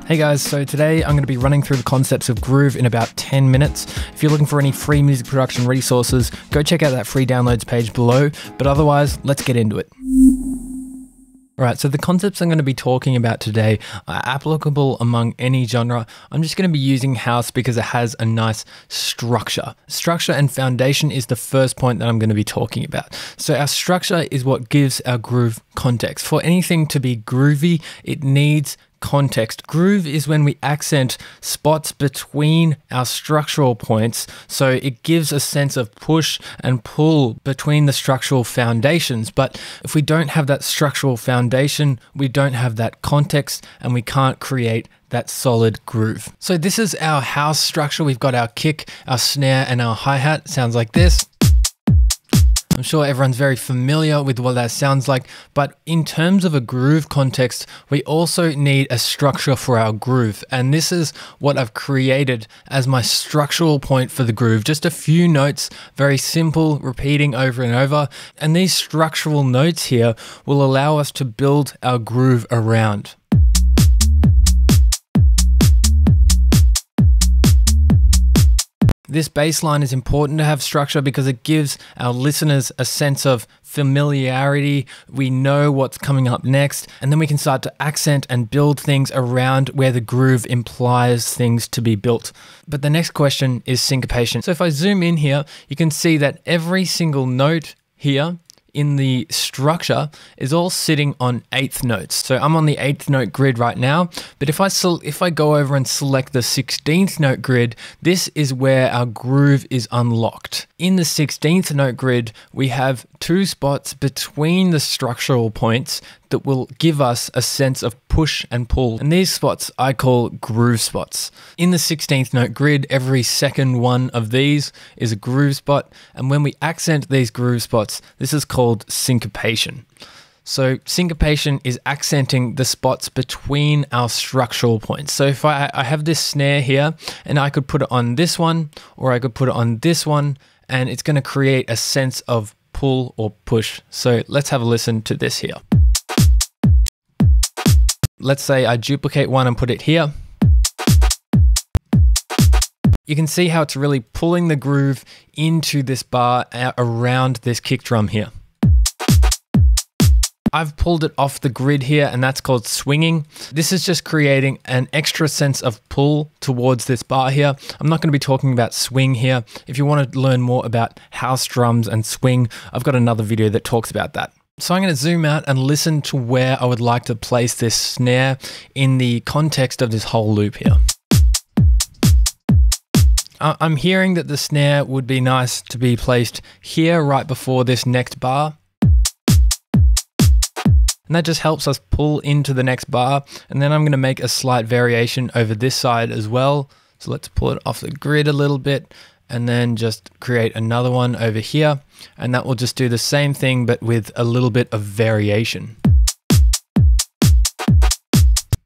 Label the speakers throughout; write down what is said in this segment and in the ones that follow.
Speaker 1: Hey guys, so today I'm going to be running through the concepts of Groove in about 10 minutes. If you're looking for any free music production resources, go check out that free downloads page below, but otherwise, let's get into it. Alright, so the concepts I'm going to be talking about today are applicable among any genre. I'm just going to be using house because it has a nice structure. Structure and foundation is the first point that I'm going to be talking about. So our structure is what gives our groove context. For anything to be groovy, it needs context. Groove is when we accent spots between our structural points, so it gives a sense of push and pull between the structural foundations. But if we don't have that structural foundation, we don't have that context and we can't create that solid groove. So this is our house structure. We've got our kick, our snare, and our hi-hat. Sounds like this. I'm sure everyone's very familiar with what that sounds like, but in terms of a groove context, we also need a structure for our groove. And this is what I've created as my structural point for the groove. Just a few notes, very simple, repeating over and over. And these structural notes here will allow us to build our groove around. This bass line is important to have structure because it gives our listeners a sense of familiarity. We know what's coming up next, and then we can start to accent and build things around where the groove implies things to be built. But the next question is syncopation. So if I zoom in here, you can see that every single note here in the structure is all sitting on eighth notes. So I'm on the 8th note grid right now, but if I go over and select the 16th note grid, this is where our groove is unlocked. In the 16th note grid, we have two spots between the structural points that will give us a sense of push and pull. And these spots I call groove spots. In the 16th note grid, every second one of these is a groove spot. And when we accent these groove spots, this is called syncopation. So syncopation is accenting the spots between our structural points. So if I have this snare here and I could put it on this one, or I could put it on this one, and it's going to create a sense of pull or push. So let's have a listen to this here. Let's say I duplicate one and put it here. You can see how it's really pulling the groove into this bar around this kick drum here. I've pulled it off the grid here, and that's called swinging. This is just creating an extra sense of pull towards this bar here. I'm not going to be talking about swing here. If you want to learn more about house drums and swing, I've got another video that talks about that. So I'm going to zoom out and listen to where I would like to place this snare in the context of this whole loop here. I'm hearing that the snare would be nice to be placed here right before this next bar. And that just helps us pull into the next bar. And then I'm going to make a slight variation over this side as well. So let's pull it off the grid a little bit and then just create another one over here. And that will just do the same thing, but with a little bit of variation.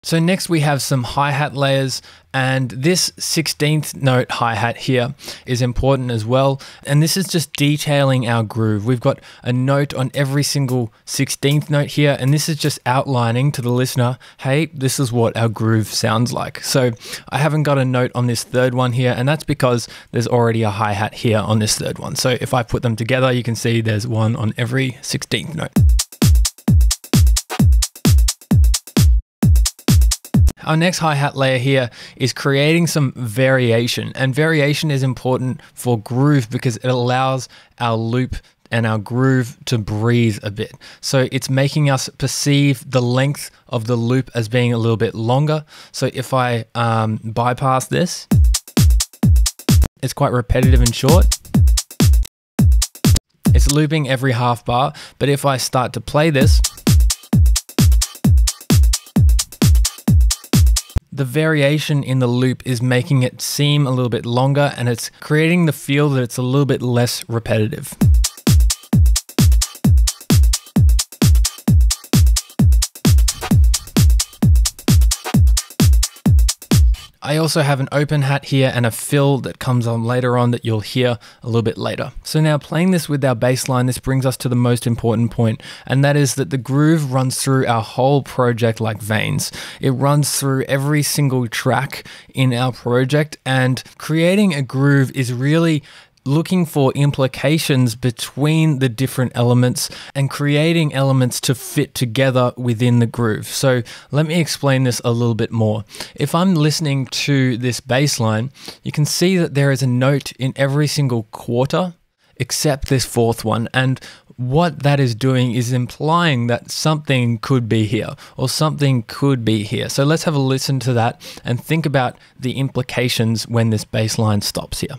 Speaker 1: So next we have some hi-hat layers, and this 16th note hi-hat here is important as well. And this is just detailing our groove. We've got a note on every single 16th note here, and this is just outlining to the listener, hey, this is what our groove sounds like. So I haven't got a note on this third one here, and that's because there's already a hi-hat here on this third one. So if I put them together, you can see there's one on every 16th note. Our next hi-hat layer here is creating some variation, and variation is important for groove because it allows our loop and our groove to breathe a bit. So it's making us perceive the length of the loop as being a little bit longer. So if I bypass this, it's quite repetitive and short. It's looping every half bar, but if I start to play this, the variation in the loop is making it seem a little bit longer, and it's creating the feel that it's a little bit less repetitive. I also have an open hat here and a fill that comes on later on that you'll hear a little bit later. So now playing this with our bass line, this brings us to the most important point, and that is that the groove runs through our whole project like veins. It runs through every single track in our project, and creating a groove is really looking for implications between the different elements and creating elements to fit together within the groove. So let me explain this a little bit more. If I'm listening to this bass line, you can see that there is a note in every single quarter except this fourth one, and what that is doing is implying that something could be here or something could be here. So let's have a listen to that and think about the implications when this bass line stops here.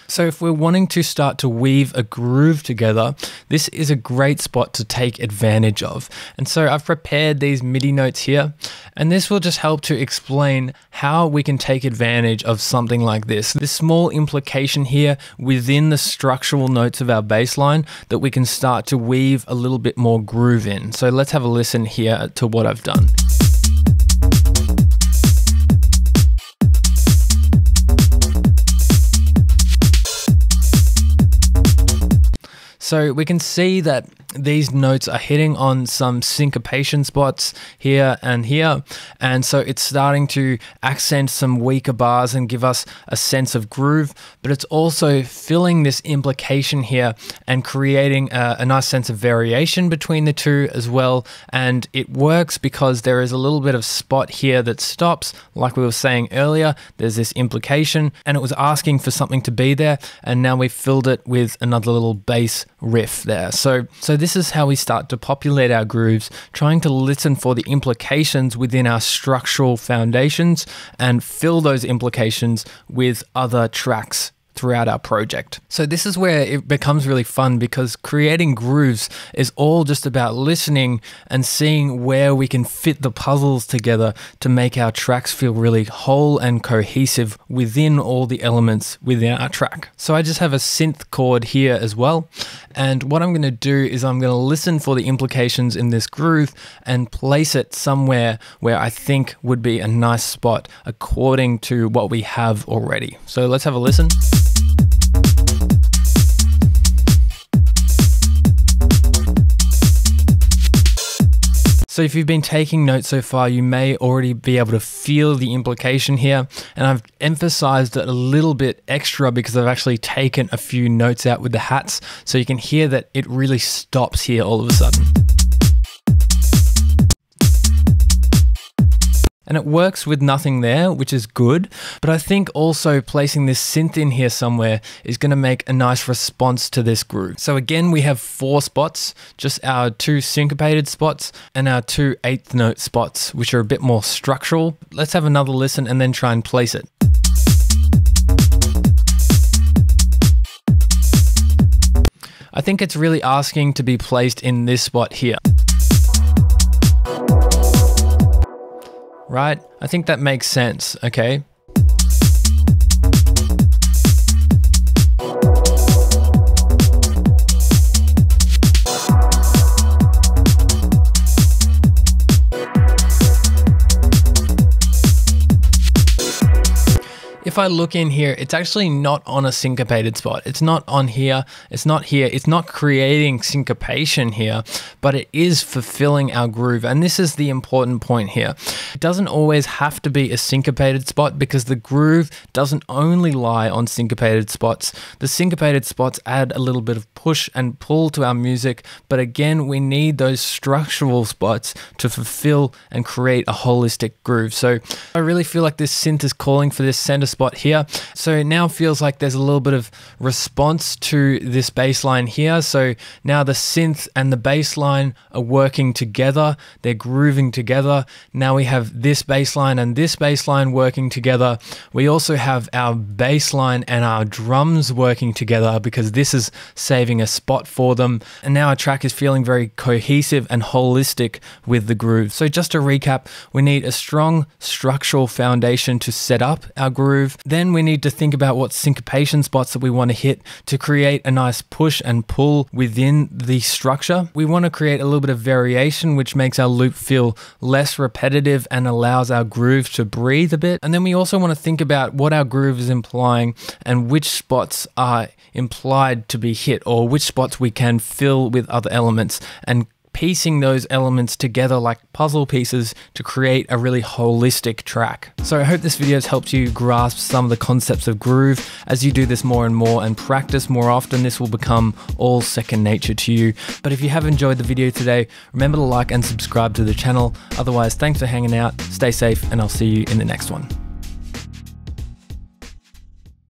Speaker 1: So if we're wanting to start to weave a groove together, this is a great spot to take advantage of. And so I've prepared these MIDI notes here, and this will just help to explain how we can take advantage of something like this. This small implication here within the structural notes of our bass line that we can start to weave a little bit more groove in. So let's have a listen here to what I've done. So we can see that these notes are hitting on some syncopation spots here, and so it's starting to accent some weaker bars and give us a sense of groove, but it's also filling this implication here and creating a nice sense of variation between the two as well. And it works because there is a little bit of spot here that stops, like we were saying earlier. There's this implication and it was asking for something to be there, and now we filled it with another little bass riff there. So this is how we start to populate our grooves, trying to listen for the implications within our structural foundations and fill those implications with other tracks throughout our project. So this is where it becomes really fun, because creating grooves is all just about listening and seeing where we can fit the puzzles together to make our tracks feel really whole and cohesive within all the elements within our track. So I just have a synth chord here as well, and what I'm going to do is I'm going to listen for the implications in this groove and place it somewhere where I think would be a nice spot according to what we have already. So let's have a listen. So if you've been taking notes so far, you may already be able to feel the implication here, and I've emphasized it a little bit extra because I've actually taken a few notes out with the hats, so you can hear that it really stops here all of a sudden. And it works with nothing there, which is good. But I think also placing this synth in here somewhere is going to make a nice response to this groove. So again, we have 4 spots, just our 2 syncopated spots and our 2 8th note spots, which are a bit more structural. Let's have another listen and then try and place it. I think it's really asking to be placed in this spot here. Right? I think that makes sense, okay? If I look in here, it's actually not on a syncopated spot. It's not on here. It's not here. It's not creating syncopation here, but it is fulfilling our groove. And this is the important point here. It doesn't always have to be a syncopated spot, because the groove doesn't only lie on syncopated spots. The syncopated spots add a little bit of push and pull to our music, but again, we need those structural spots to fulfill and create a holistic groove. So I really feel like this synth is calling for this center spot here. So it now feels like there's a little bit of response to this bass line here. So now the synth and the bass line are working together. They're grooving together. Now we have this bass line and this bass line working together. We also have our bass line and our drums working together, because this is saving a spot for them. And now our track is feeling very cohesive and holistic with the groove. So just to recap, we need a strong structural foundation to set up our groove. groove. Then we need to think about what syncopation spots that we want to hit to create a nice push and pull within the structure. We want to create a little bit of variation, which makes our loop feel less repetitive and allows our groove to breathe a bit. And then we also want to think about what our groove is implying and which spots are implied to be hit, or which spots we can fill with other elements, and piecing those elements together like puzzle pieces to create a really holistic track. So I hope this video has helped you grasp some of the concepts of groove. As you do this more and more and practice more often, this will become all second nature to you. But if you have enjoyed the video today, remember to like and subscribe to the channel. Otherwise, thanks for hanging out, stay safe, and I'll see you in the next one.